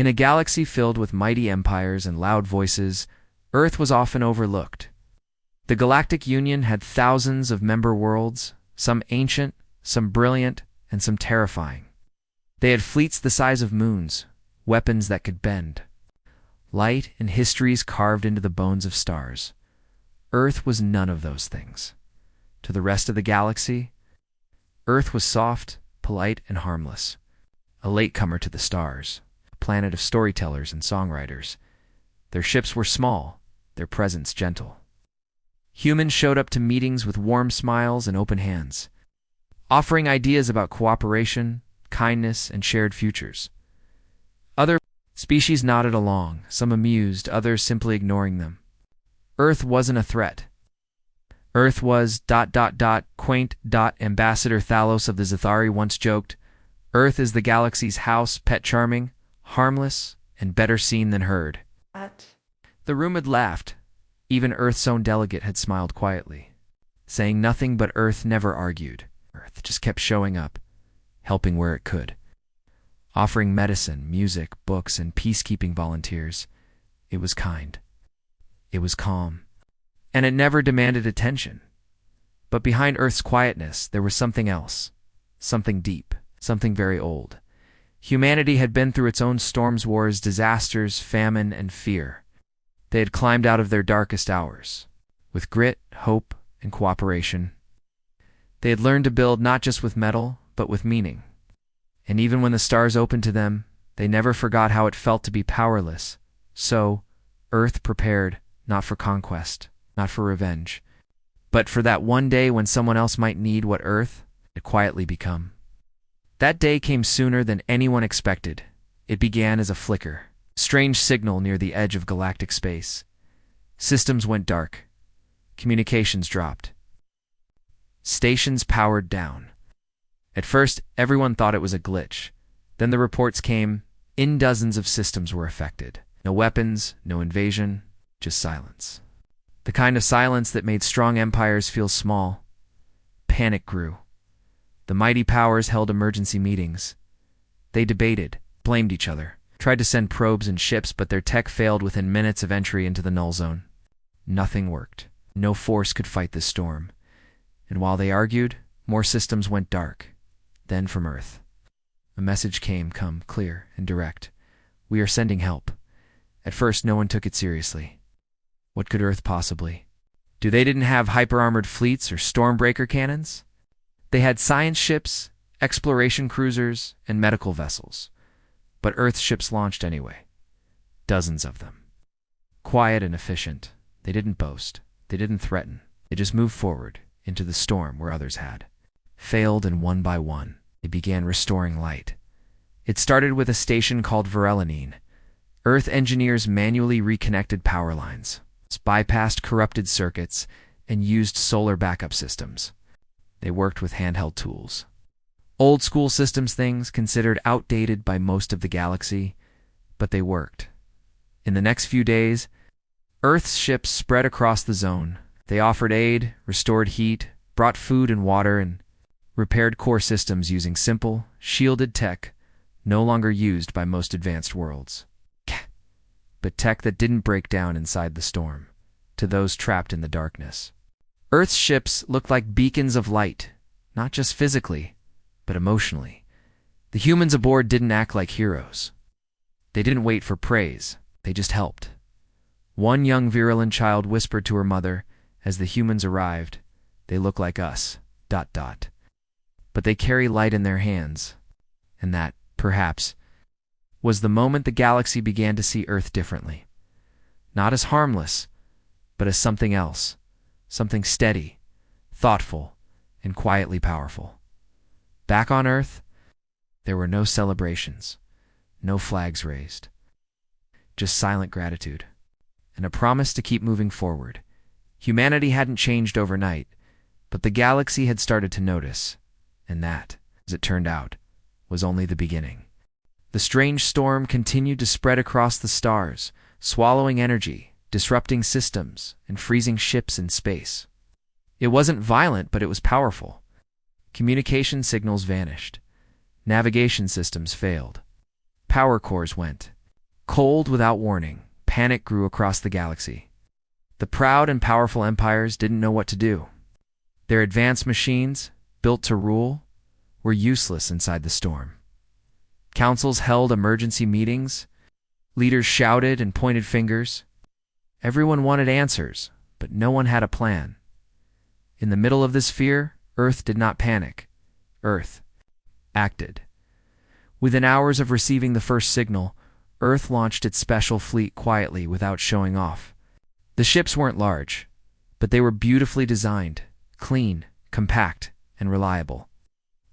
In a galaxy filled with mighty empires and loud voices, Earth was often overlooked. The Galactic Union had thousands of member worlds, some ancient, some brilliant, and some terrifying. They had fleets the size of moons, weapons that could bend, light and histories carved into the bones of stars. Earth was none of those things. To the rest of the galaxy, Earth was soft, polite, and harmless. A latecomer to the stars, a planet of storytellers and songwriters. Their ships were small, their presence gentle. Humans showed up to meetings with warm smiles and open hands, offering ideas about cooperation, kindness, and shared futures. Other species nodded along, some amused, others simply ignoring them. Earth wasn't a threat. Earth was ... quaint. Ambassador Thalos of the Zethari once joked, Earth is the galaxy's house, pet charming, harmless, and better seen than heard. What? The room had laughed. Even Earth's own delegate had smiled quietly, saying nothing, but Earth never argued. Earth just kept showing up, helping where it could, offering medicine, music, books, and peacekeeping volunteers. It was kind. It was calm. And it never demanded attention. But behind Earth's quietness, there was something else. Something deep. Something very old. Humanity had been through its own storms, wars, disasters, famine, and fear. They had climbed out of their darkest hours. With grit, hope, and cooperation. They had learned to build not just with metal, but with meaning. And even when the stars opened to them, they never forgot how it felt to be powerless. So, Earth prepared, not for conquest, not for revenge, but for that one day when someone else might need what Earth had quietly become. That day came sooner than anyone expected. It began as a flicker, strange signal near the edge of galactic space. Systems went dark. Communications dropped. Stations powered down. At first, everyone thought it was a glitch. Then the reports came. Dozens of systems were affected. No weapons, no invasion, just silence. The kind of silence that made strong empires feel small. Panic grew. The mighty powers held emergency meetings. They debated, blamed each other, tried to send probes and ships, but their tech failed within minutes of entry into the null zone. Nothing worked. No force could fight this storm. And while they argued, more systems went dark. Then from Earth, a message came, clear and direct. We are sending help. At first, no one took it seriously. What could Earth possibly do? They didn't have hyper-armored fleets or stormbreaker cannons. They had science ships, exploration cruisers, and medical vessels. But Earth's ships launched anyway. Dozens of them. Quiet and efficient. They didn't boast. They didn't threaten. They just moved forward into the storm where others had failed, and one by one, they began restoring light. It started with a station called Verelanine. Earth engineers manually reconnected power lines, bypassed corrupted circuits, and used solar backup systems. They worked with handheld tools. Old school systems, things considered outdated by most of the galaxy, but they worked. In the next few days, Earth's ships spread across the zone. They offered aid, restored heat, brought food and water, and repaired core systems using simple, shielded tech no longer used by most advanced worlds. But tech that didn't break down inside the storm, to those trapped in the darkness. Earth's ships looked like beacons of light, not just physically, but emotionally. The humans aboard didn't act like heroes. They didn't wait for praise, they just helped. One young virulent child whispered to her mother as the humans arrived, "They look like us, ... but they carry light in their hands." And that, perhaps, was the moment the galaxy began to see Earth differently. Not as harmless, but as something else. Something steady, thoughtful, and quietly powerful. Back on Earth, there were no celebrations, no flags raised. Just silent gratitude, and a promise to keep moving forward. Humanity hadn't changed overnight, but the galaxy had started to notice, and that, as it turned out, was only the beginning. The strange storm continued to spread across the stars, swallowing energy, disrupting systems, and freezing ships in space. It wasn't violent, but it was powerful. Communication signals vanished. Navigation systems failed. Power cores went. Cold without warning, panic grew across the galaxy. The proud and powerful empires didn't know what to do. Their advanced machines, built to rule, were useless inside the storm. Councils held emergency meetings. Leaders shouted and pointed fingers. Everyone wanted answers, but no one had a plan. In the middle of this fear, Earth did not panic. Earth acted. Within hours of receiving the first signal, Earth launched its special fleet quietly without showing off. The ships weren't large, but they were beautifully designed, clean, compact, and reliable.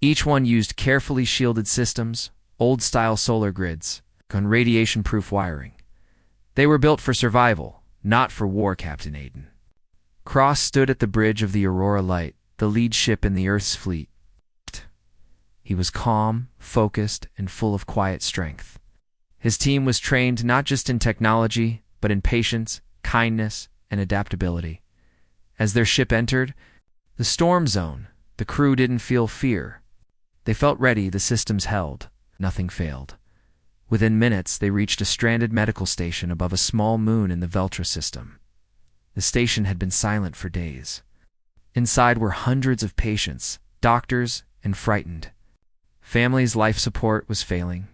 Each one used carefully shielded systems, old-style solar grids, and radiation-proof wiring. They were built for survival, not for war, Captain Aiden. Cross stood at the bridge of the Aurora Light, the lead ship in the Earth's fleet. He was calm, focused, and full of quiet strength. His team was trained not just in technology, but in patience, kindness, and adaptability. As their ship entered the storm zone, the crew didn't feel fear. They felt ready, the systems held. Nothing failed. Within minutes, they reached a stranded medical station above a small moon in the Veltra system. The station had been silent for days. Inside were hundreds of patients, doctors, and frightened. Families' life support was failing.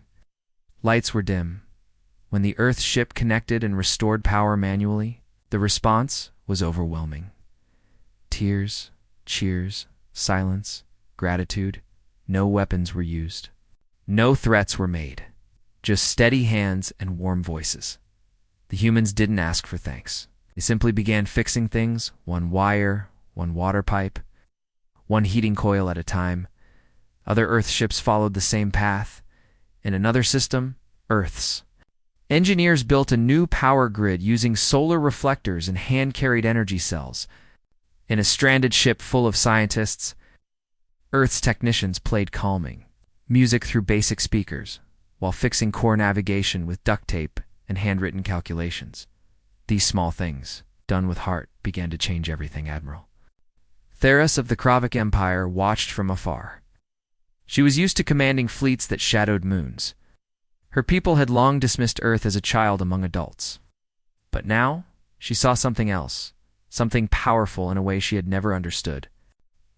Lights were dim. When the Earth ship connected and restored power manually, the response was overwhelming. Tears, cheers, silence, gratitude. No weapons were used. No threats were made. Just steady hands and warm voices. The humans didn't ask for thanks. They simply began fixing things, one wire, one water pipe, one heating coil at a time. Other Earth ships followed the same path. In another system, Earth's engineers built a new power grid using solar reflectors and hand-carried energy cells. In a stranded ship full of scientists, Earth's technicians played calming music through basic speakers, while fixing core navigation with duct tape and handwritten calculations. These small things, done with heart, began to change everything, Admiral. Theras of the Kravik Empire watched from afar. She was used to commanding fleets that shadowed moons. Her people had long dismissed Earth as a child among adults. But now, she saw something else, something powerful in a way she had never understood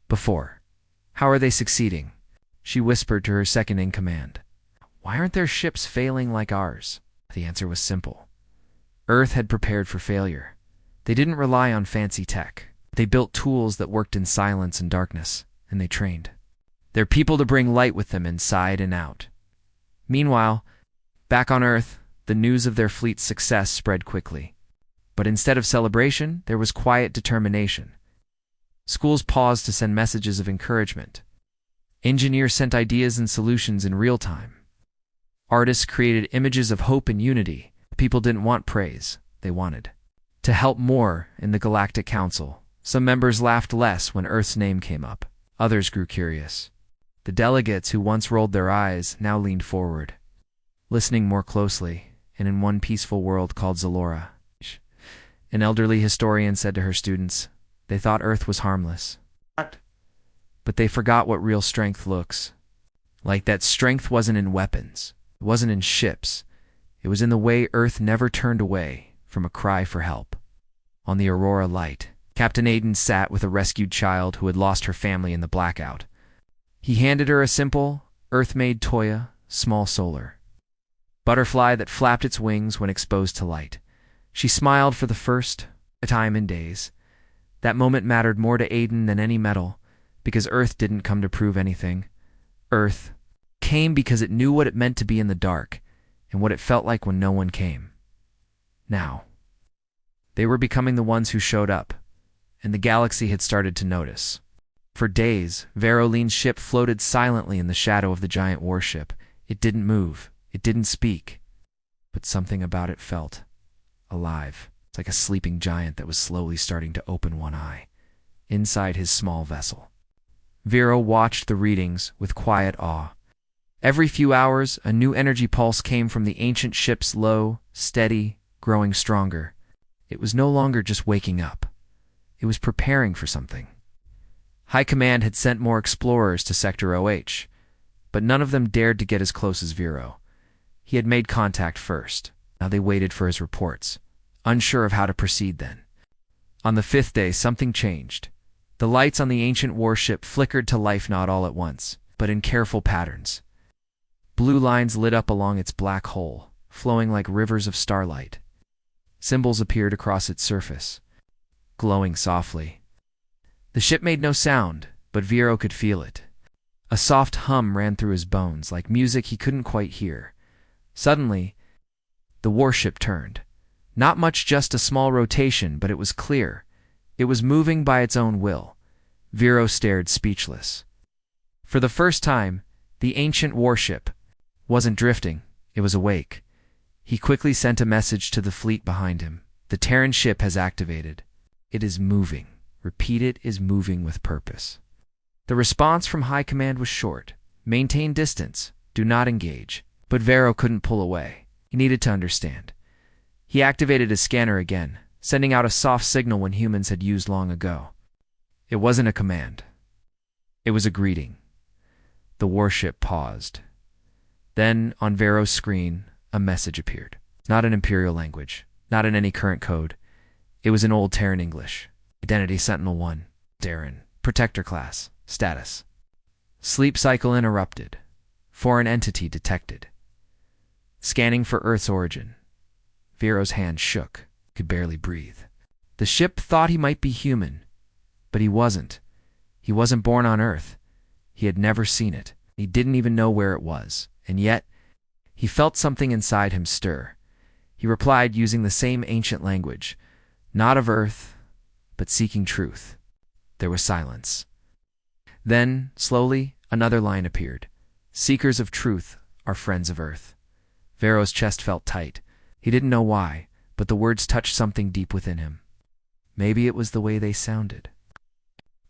before. How are they succeeding? She whispered to her second-in-command. Why aren't their ships failing like ours? The answer was simple. Earth had prepared for failure. They didn't rely on fancy tech. They built tools that worked in silence and darkness, and they trained their people to bring light with them inside and out. Meanwhile, back on Earth, the news of their fleet's success spread quickly. But instead of celebration, there was quiet determination. Schools paused to send messages of encouragement. Engineers sent ideas and solutions in real time. Artists created images of hope and unity. People didn't want praise. They wanted to help more. In the Galactic Council, some members laughed less when Earth's name came up. Others grew curious. The delegates who once rolled their eyes now leaned forward, listening more closely. And in one peaceful world called Zalora, an elderly historian said to her students, they thought Earth was harmless. But they forgot what real strength looks like. That strength wasn't in weapons. It wasn't in ships. It was in the way Earth never turned away from a cry for help. On the Aurora Light, Captain Aiden sat with a rescued child who had lost her family in the blackout. He handed her a simple, Earth-made Toya, small solar butterfly that flapped its wings when exposed to light. She smiled for the first time in days. That moment mattered more to Aiden than any medal, because Earth didn't come to prove anything. Earth came because it knew what it meant to be in the dark, and what it felt like when no one came. Now, they were becoming the ones who showed up, and the galaxy had started to notice. For days, Veroline's ship floated silently in the shadow of the giant warship. It didn't move. It didn't speak. But something about it felt alive. It's like a sleeping giant that was slowly starting to open one eye inside his small vessel. Vero watched the readings with quiet awe. Every few hours, a new energy pulse came from the ancient ship's low, steady, growing stronger. It was no longer just waking up. It was preparing for something. High Command had sent more explorers to Sector OH, but none of them dared to get as close as Vero. He had made contact first. Now they waited for his reports, unsure of how to proceed then. On the fifth day, something changed. The lights on the ancient warship flickered to life not all at once, but in careful patterns. Blue lines lit up along its black hull, flowing like rivers of starlight. Symbols appeared across its surface, glowing softly. The ship made no sound, but Vero could feel it. A soft hum ran through his bones, like music he couldn't quite hear. Suddenly, the warship turned. Not much, just a small rotation, but it was clear. It was moving by its own will. Vero stared speechless. For the first time, the ancient warship wasn't drifting, it was awake. He quickly sent a message to the fleet behind him. The Terran ship has activated. It is moving. Repeat, it is moving with purpose. The response from High Command was short. Maintain distance. Do not engage. But Vero couldn't pull away. He needed to understand. He activated his scanner again, sending out a soft signal when humans had used long ago. It wasn't a command. It was a greeting. The warship paused. Then, on Vero's screen, a message appeared. Not in Imperial language, not in any current code. It was in Old Terran English. Identity Sentinel-1, Darren, Protector Class, Status. Sleep cycle interrupted. Foreign entity detected. Scanning for Earth's origin. Vero's hand shook, could barely breathe. The ship thought he might be human, but he wasn't. He wasn't born on Earth. He had never seen it. He didn't even know where it was, and yet, he felt something inside him stir. He replied using the same ancient language, not of Earth, but seeking truth. There was silence. Then, slowly, another line appeared. Seekers of truth are friends of Earth. Vero's chest felt tight. He didn't know why, but the words touched something deep within him. Maybe it was the way they sounded.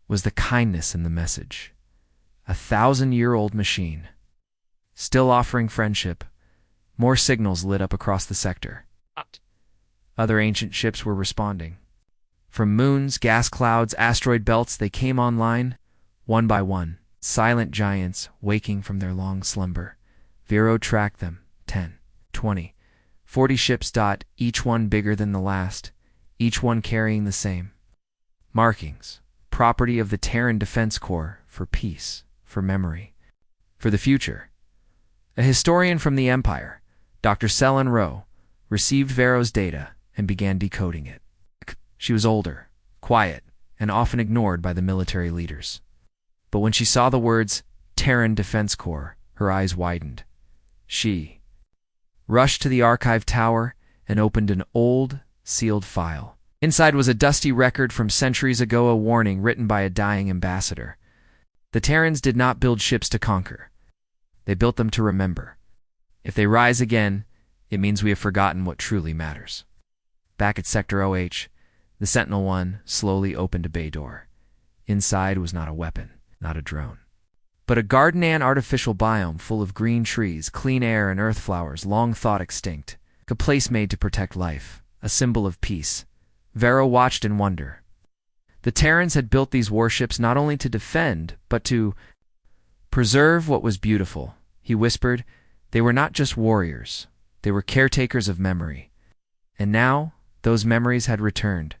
Was the kindness in the message. 1,000-year-old machine. Still offering friendship. More signals lit up across the sector. Other ancient ships were responding. From moons, gas clouds, asteroid belts, they came online, one by one. Silent giants waking from their long slumber. Vero tracked them. 10, 20, 40 ships. Each one bigger than the last. Each one carrying the same markings. Property of the Terran Defense Corps, for peace, for memory, for the future. A historian from the Empire, Dr. Selen Rowe, received Vero's data and began decoding it. She was older, quiet, and often ignored by the military leaders. But when she saw the words Terran Defense Corps, her eyes widened. She rushed to the archive tower and opened an old, sealed file. Inside was a dusty record from centuries ago, a warning written by a dying ambassador. The Terrans did not build ships to conquer. They built them to remember. If they rise again, it means we have forgotten what truly matters. Back at Sector OH, the Sentinel-1 slowly opened a bay door. Inside was not a weapon, not a drone, but a garden-and artificial biome full of green trees, clean air, and earth flowers long thought extinct. A place made to protect life, a symbol of peace. Vero watched in wonder. The Terrans had built these warships not only to defend, but to preserve what was beautiful. He whispered, they were not just warriors. They were caretakers of memory. And now, those memories had returned.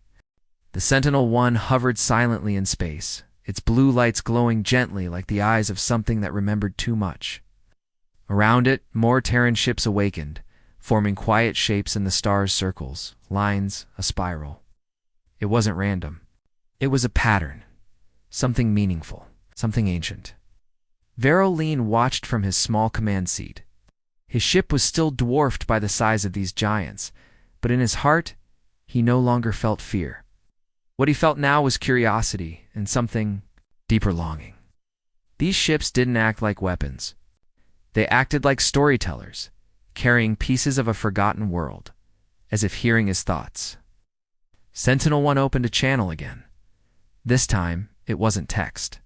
The Sentinel-1 hovered silently in space, its blue lights glowing gently like the eyes of something that remembered too much. Around it, more Terran ships awakened, forming quiet shapes in the stars' circles, lines, a spiral. It wasn't random. It was a pattern. Something meaningful. Something ancient. Vero watched from his small command seat. His ship was still dwarfed by the size of these giants, but in his heart, he no longer felt fear. What he felt now was curiosity and something deeper longing. These ships didn't act like weapons. They acted like storytellers, carrying pieces of a forgotten world, as if hearing his thoughts. Sentinel-1 opened a channel again. This time, it wasn't text.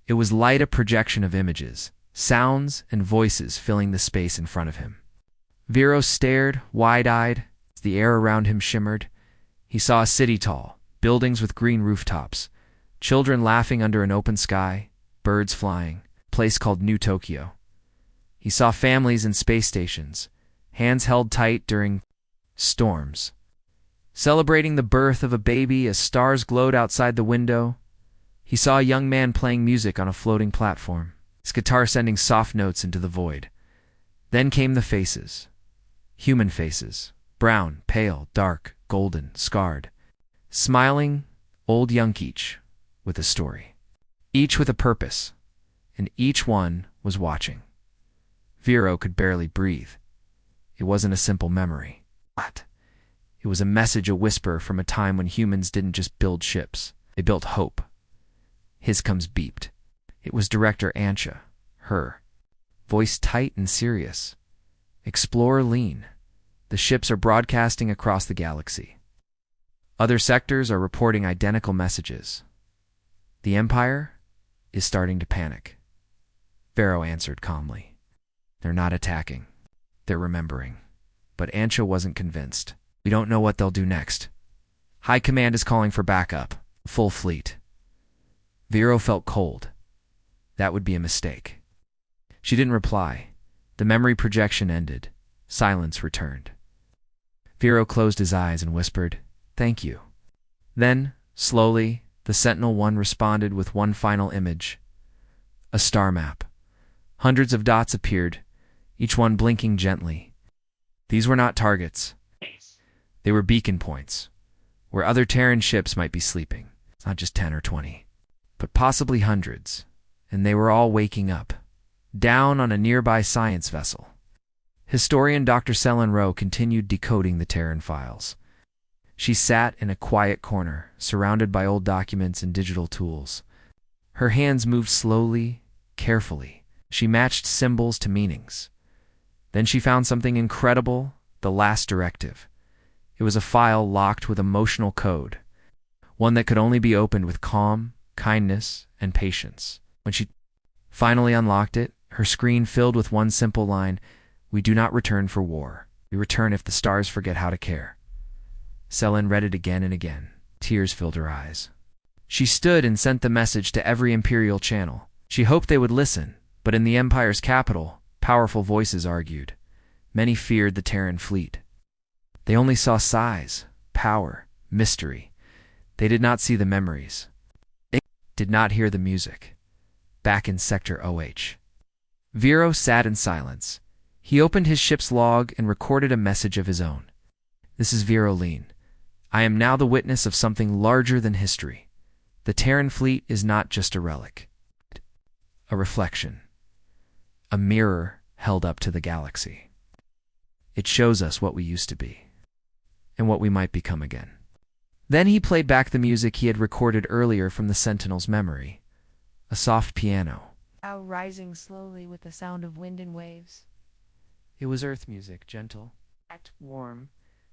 It was light, a projection of images, sounds, and voices filling the space in front of him. Vero stared, wide-eyed, as the air around him shimmered. He saw a city tall, buildings with green rooftops, children laughing under an open sky, birds flying, a place called New Tokyo. He saw families in space stations, hands held tight during storms. Celebrating the birth of a baby as stars glowed outside the window, he saw a young man playing music on a floating platform, his guitar sending soft notes into the void. Then came the faces. Human faces. Brown, pale, dark, golden, scarred. Smiling, old, young, each with a story. Each with a purpose, and each one was watching. Vero could barely breathe. It wasn't a simple memory. What? It was a message, a whisper from a time when humans didn't just build ships. They built hope. His comes beeped. It was Director Ansha, her. Voice tight and serious. Explorer Lean. The ships are broadcasting across the galaxy. Other sectors are reporting identical messages. The Empire is starting to panic. Vero answered calmly. They're not attacking. They're remembering. But Ansha wasn't convinced. We don't know what they'll do next. High Command is calling for backup. Full fleet. Vero felt cold. That would be a mistake. She didn't reply. The memory projection ended. Silence returned. Vero closed his eyes and whispered, "Thank you." Then, slowly, the Sentinel-1 responded with one final image. A star map. Hundreds of dots appeared, each one blinking gently. These were not targets. They were beacon points, where other Terran ships might be sleeping. It's not just 10 or 20, but possibly hundreds, and they were all waking up, down on a nearby science vessel. Historian Dr. Selin Rowe continued decoding the Terran files. She sat in a quiet corner, surrounded by old documents and digital tools. Her hands moved slowly, carefully. She matched symbols to meanings. Then she found something incredible, the last directive. It was a file locked with emotional code, one that could only be opened with calm, kindness, and patience. When she finally unlocked it, her screen filled with one simple line, "We do not return for war. We return if the stars forget how to care." Selin read it again and again. Tears filled her eyes. She stood and sent the message to every Imperial channel. She hoped they would listen, but in the Empire's capital, powerful voices argued. Many feared the Terran fleet. They only saw size, power, mystery. They did not see the memories. They did not hear the music. Back in Sector OH. Vero sat in silence. He opened his ship's log and recorded a message of his own. "This is Vero Lean. I am now the witness of something larger than history. The Terran fleet is not just a relic. A reflection. A mirror held up to the galaxy. It shows us what we used to be, and what we might become again." Then he played back the music he had recorded earlier from the Sentinel's memory. A soft piano. Now rising slowly with the sound of wind and waves. It was Earth music, gentle, warm,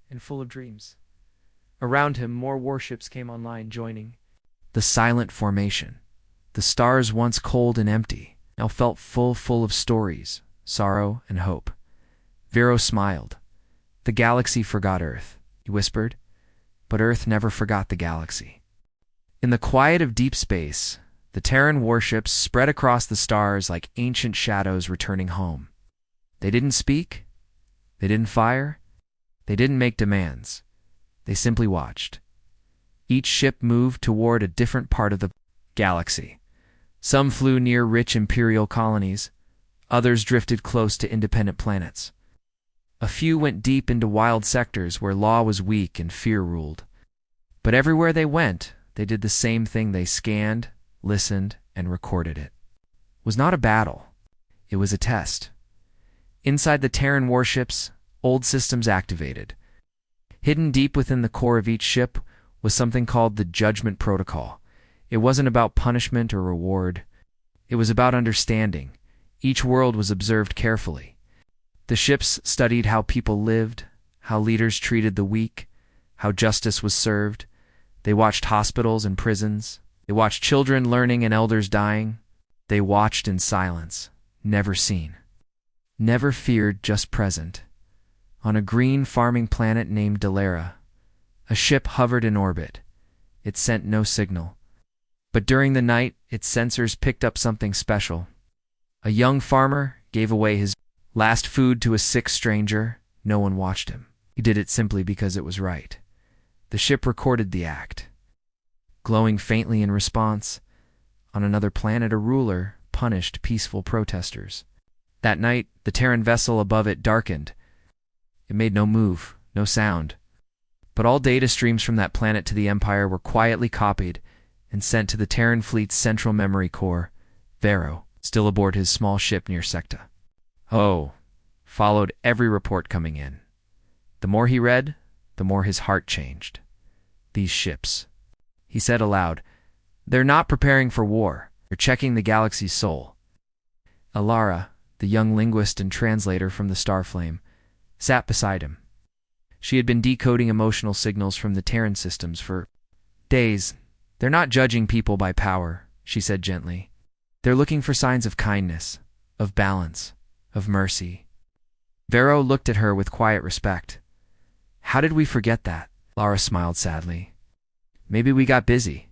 and full of dreams. Around him, more warships came online, joining. The silent formation. The stars once cold and empty, now felt full of stories, sorrow, and hope. Vero smiled. "The galaxy forgot Earth," he whispered, "but Earth never forgot the galaxy." In the quiet of deep space, the Terran warships spread across the stars like ancient shadows returning home. They didn't speak. They didn't fire. They didn't make demands. They simply watched. Each ship moved toward a different part of the galaxy. Some flew near rich Imperial colonies. Others drifted close to independent planets. A few went deep into wild sectors where law was weak and fear ruled. But everywhere they went, they did the same thing. They scanned, listened, and recorded it. It was not a battle. It was a test. Inside the Terran warships, old systems activated. Hidden deep within the core of each ship was something called the Judgment Protocol. It wasn't about punishment or reward. It was about understanding. Each world was observed carefully. The ships studied how people lived, how leaders treated the weak, how justice was served. They watched hospitals and prisons. They watched children learning and elders dying. They watched in silence, never seen. Never feared, just present. On a green farming planet named Delera, a ship hovered in orbit. It sent no signal. But during the night, its sensors picked up something special. A young farmer gave away his last food to a sick stranger, No one watched him. He did it simply because it was right. The ship recorded the act. Glowing faintly in response, on another planet a ruler punished peaceful protesters. That night, the Terran vessel above it darkened. It made no move, no sound. But all data streams from that planet to the Empire were quietly copied and sent to the Terran fleet's central memory core, Vero, still aboard his small ship near Secta. Oh, followed every report coming in. The more he read, the more his heart changed. These ships, he said aloud, they're not preparing for war. They're checking the galaxy's soul. Alara, the young linguist and translator from the Starflame, sat beside him. She had been decoding emotional signals from the Terran systems for days. They're not judging people by power, she said gently. They're looking for signs of kindness, of balance, of mercy. Vero looked at her with quiet respect. How did we forget that? Lara smiled sadly. Maybe we got busy.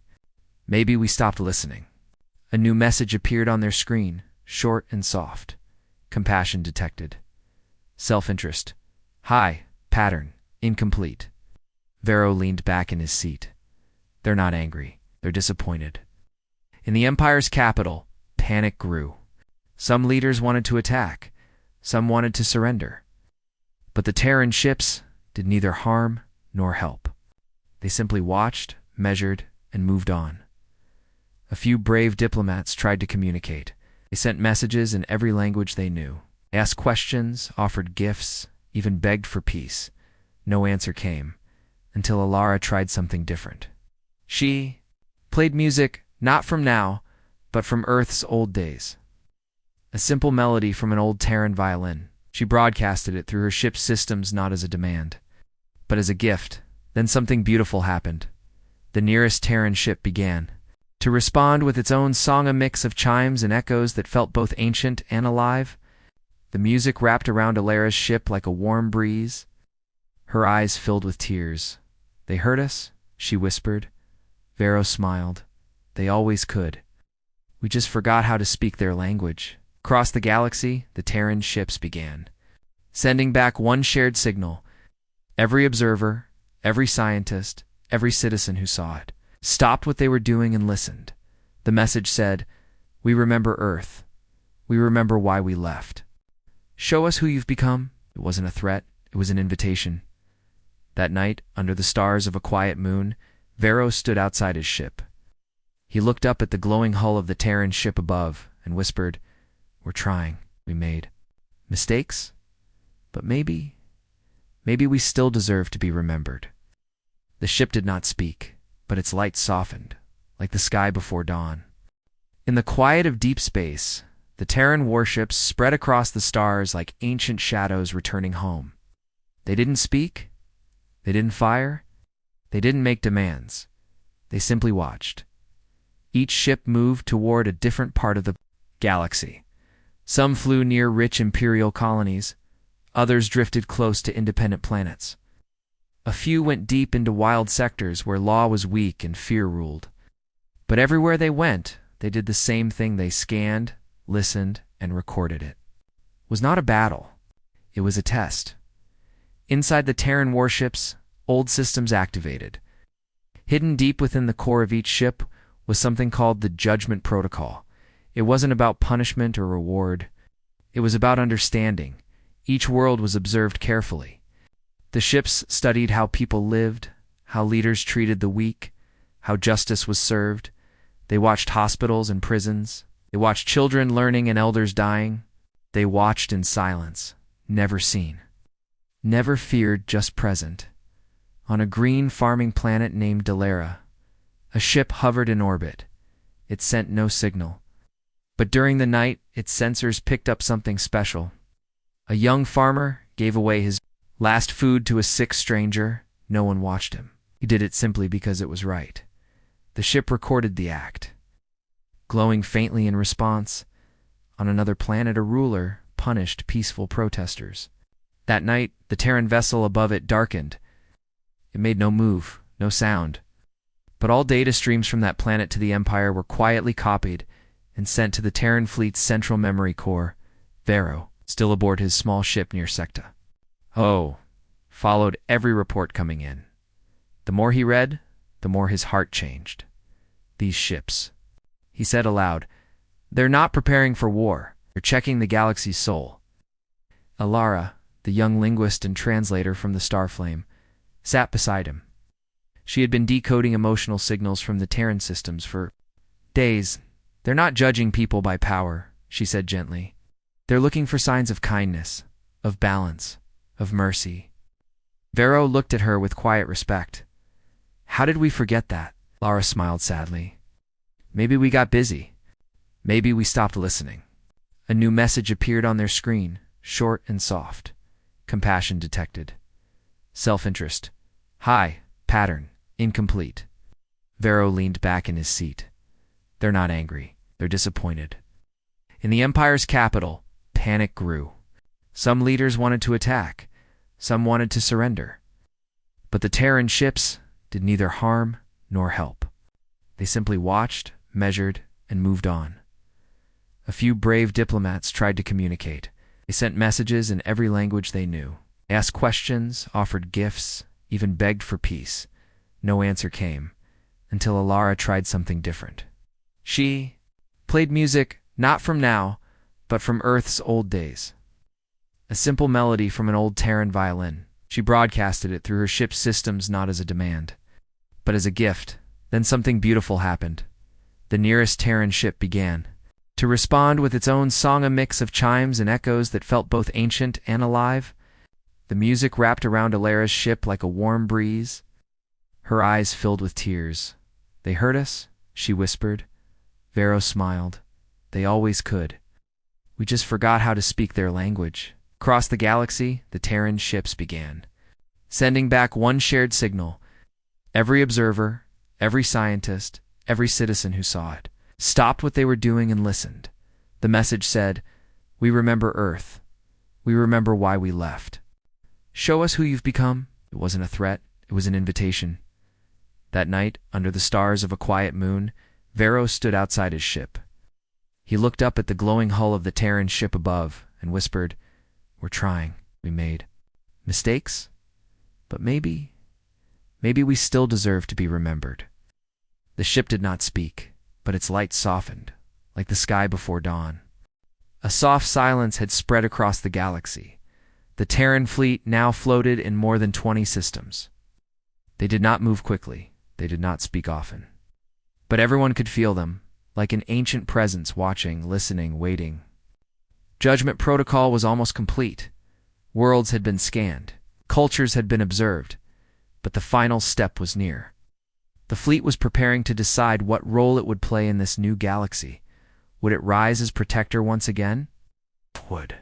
Maybe we stopped listening. A new message appeared on their screen, short and soft. Compassion detected. Self-interest. Hi, pattern, incomplete. Vero leaned back in his seat. They're not angry. They're disappointed. In the Empire's capital, panic grew. Some leaders wanted to attack. Some wanted to surrender. But the Terran ships did neither harm nor help. They simply watched, measured, and moved on. A few brave diplomats tried to communicate. They sent messages in every language they knew. They asked questions, offered gifts, even begged for peace. No answer came, until Alara tried something different. She played music not from now, but from Earth's old days. A simple melody from an old Terran violin. She broadcasted it through her ship's systems not as a demand, but as a gift. Then something beautiful happened. The nearest Terran ship began to respond with its own song, a mix of chimes and echoes that felt both ancient and alive. The music wrapped around Alara's ship like a warm breeze. Her eyes filled with tears. They heard us, she whispered. Vero smiled. They always could. We just forgot how to speak their language. Across the galaxy, the Terran ships began, sending back one shared signal. Every observer, every scientist, every citizen who saw it stopped what they were doing and listened. The message said, "We remember Earth. We remember why we left. Show us who you've become." It wasn't a threat. It was an invitation. That night, under the stars of a quiet moon, Vero stood outside his ship. He looked up at the glowing hull of the Terran ship above and whispered, "We're trying. We made mistakes, but maybe we still deserve to be remembered." The ship did not speak, but its light softened, like the sky before dawn. In the quiet of deep space, the Terran warships spread across the stars like ancient shadows returning home. They didn't speak. They didn't fire. They didn't make demands. They simply watched. Each ship moved toward a different part of the galaxy. Some flew near rich imperial colonies. Others drifted close to independent planets. A few went deep into wild sectors where law was weak and fear ruled. But everywhere they went, they did the same thing. They scanned, listened, and recorded it. It was not a battle. It was a test. Inside the Terran warships, old systems activated. Hidden deep within the core of each ship was something called the Judgment Protocol. It wasn't about punishment or reward. It was about understanding. Each world was observed carefully. The ships studied how people lived, how leaders treated the weak, how justice was served. They watched hospitals and prisons. They watched children learning and elders dying. They watched in silence, never seen. Never feared, just present. On a green farming planet named Dalera, a ship hovered in orbit. It sent no signal. But during the night, its sensors picked up something special. A young farmer gave away his last food to a sick stranger. No one watched him. He did it simply because it was right. The ship recorded the act. Glowing faintly in response, on another planet a ruler punished peaceful protesters. That night, the Terran vessel above it darkened. It made no move, no sound. But all data streams from that planet to the Empire were quietly copied and sent to the Terran fleet's central memory core, Vero, still aboard his small ship near Secta. Oh, followed every report coming in. The more he read, the more his heart changed. These ships, he said aloud, they're not preparing for war. They're checking the galaxy's soul. Alara, the young linguist and translator from the Starflame, sat beside him. She had been decoding emotional signals from the Terran systems for days. They're not judging people by power, she said gently. They're looking for signs of kindness, of balance, of mercy. Vero looked at her with quiet respect. How did we forget that? Lara smiled sadly. Maybe we got busy. Maybe we stopped listening. A new message appeared on their screen, short and soft. Compassion detected. Self-interest. Hi. Pattern. Incomplete. Vero leaned back in his seat. They're not angry. They're disappointed. In the Empire's capital, panic grew. Some leaders wanted to attack. Some wanted to surrender. But the Terran ships did neither harm nor help. They simply watched, measured, and moved on. A few brave diplomats tried to communicate. They sent messages in every language they knew. They asked questions, offered gifts, even begged for peace. No answer came, until Alara tried something different. She played music not from now, but from Earth's old days. A simple melody from an old Terran violin. She broadcasted it through her ship's systems not as a demand, but as a gift. Then something beautiful happened. The nearest Terran ship began to respond with its own song, a mix of chimes and echoes that felt both ancient and alive. The music wrapped around Alara's ship like a warm breeze. Her eyes filled with tears. They heard us, she whispered. Vero smiled. They always could. We just forgot how to speak their language. Across the galaxy, the Terran ships began, sending back one shared signal. Every observer, every scientist, every citizen who saw it stopped what they were doing and listened. The message said, "We remember Earth. We remember why we left. Show us who you've become." It wasn't a threat. It was an invitation. That night, under the stars of a quiet moon, Vero stood outside his ship. He looked up at the glowing hull of the Terran ship above and whispered, "We're trying. We made mistakes, but maybe we still deserve to be remembered." The ship did not speak, but its light softened, like the sky before dawn. A soft silence had spread across the galaxy. The Terran fleet now floated in more than 20 systems. They did not move quickly. They did not speak often. But everyone could feel them, like an ancient presence watching, listening, waiting. Judgment protocol was almost complete. Worlds had been scanned. Cultures had been observed. But the final step was near. The fleet was preparing to decide what role it would play in this new galaxy. Would it rise as protector once again? Would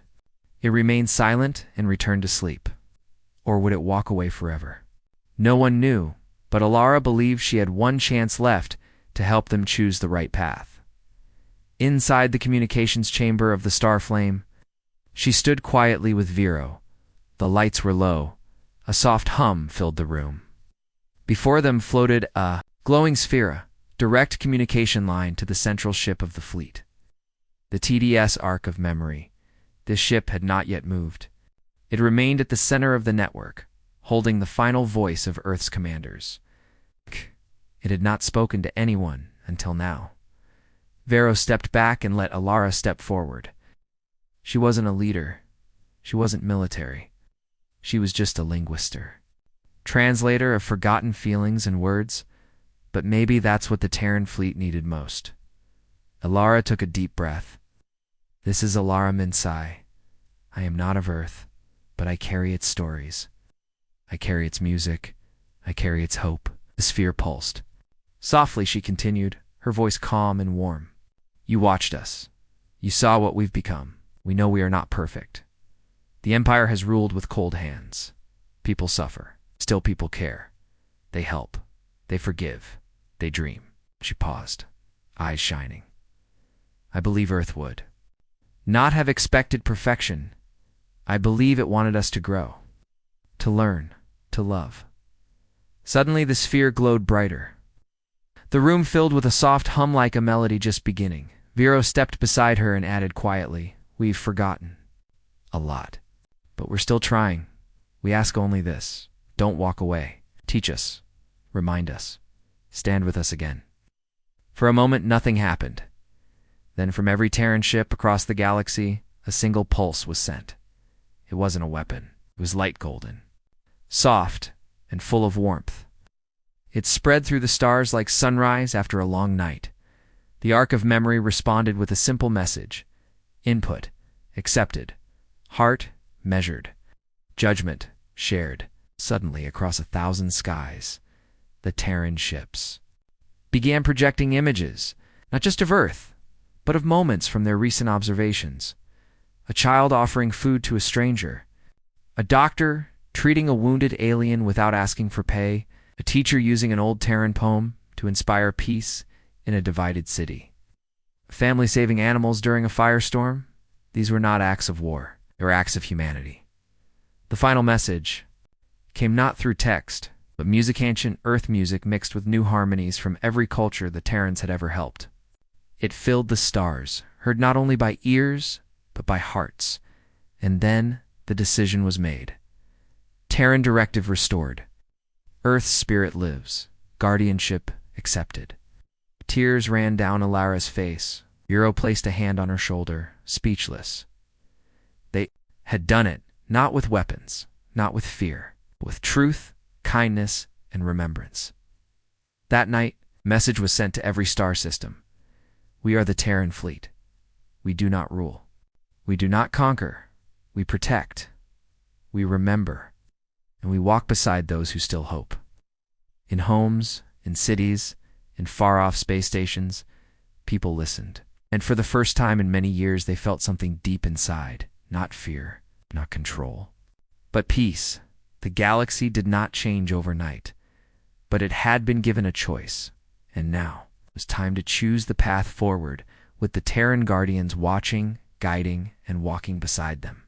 it remain silent and return to sleep? Or would it walk away forever? No one knew, but Alara believed she had one chance left to help them choose the right path. Inside the communications chamber of the Starflame, she stood quietly with Vero. The lights were low. A soft hum filled the room. Before them floated a glowing sphere, direct communication line to the central ship of the fleet. The TDS Ark of Memory. This ship had not yet moved. It remained at the center of the network, holding the final voice of Earth's commanders. It had not spoken to anyone until now. Vero stepped back and let Alara step forward. She wasn't a leader. She wasn't military. She was just a linguister. Translator of forgotten feelings and words, but maybe that's what the Terran fleet needed most. Alara took a deep breath. This is Alara Minsai. I am not of Earth, but I carry its stories. I carry its music. I carry its hope. The sphere pulsed. Softly she continued, her voice calm and warm. You watched us. You saw what we've become. We know we are not perfect. The Empire has ruled with cold hands. People suffer. Still people care. They help. They forgive. They dream. She paused, eyes shining. I believe Earth would not have expected perfection. I believe it wanted us to grow, to learn, to love. Suddenly the sphere glowed brighter. The room filled with a soft hum like a melody just beginning. Vero stepped beside her and added quietly, We've forgotten. A lot. But we're still trying. We ask only this: don't walk away. Teach us. Remind us. Stand with us again. For a moment, nothing happened. Then from every Terran ship across the galaxy, a single pulse was sent. It wasn't a weapon. It was light golden, soft and full of warmth. It spread through the stars like sunrise after a long night. The arc of memory responded with a simple message: input accepted, heart measured, judgment shared. Suddenly, across 1,000 skies, the Terran ships began projecting images, not just of Earth, but of moments from their recent observations. A child offering food to a stranger, a doctor treating a wounded alien without asking for pay, a teacher using an old Terran poem to inspire peace in a divided city, a family saving animals during a firestorm. These were not acts of war, they were acts of humanity. The final message came not through text, but music, ancient Earth music mixed with new harmonies from every culture the Terrans had ever helped. It filled the stars, heard not only by ears, but by hearts. And then the decision was made. Terran directive restored. Earth's spirit lives. Guardianship accepted. Tears ran down Alara's face. Euro placed a hand on her shoulder, speechless. They had done it, not with weapons, not with fear, but with truth, kindness, and remembrance. That night, a message was sent to every star system. We are the Terran fleet. We do not rule. We do not conquer. We protect. We remember. And we walk beside those who still hope. In homes, in cities, in far-off space stations, people listened. And for the first time in many years, they felt something deep inside. Not fear, not control, but peace. The galaxy did not change overnight, but it had been given a choice. And now it was time to choose the path forward, with the Terran Guardians watching, guiding, and walking beside them.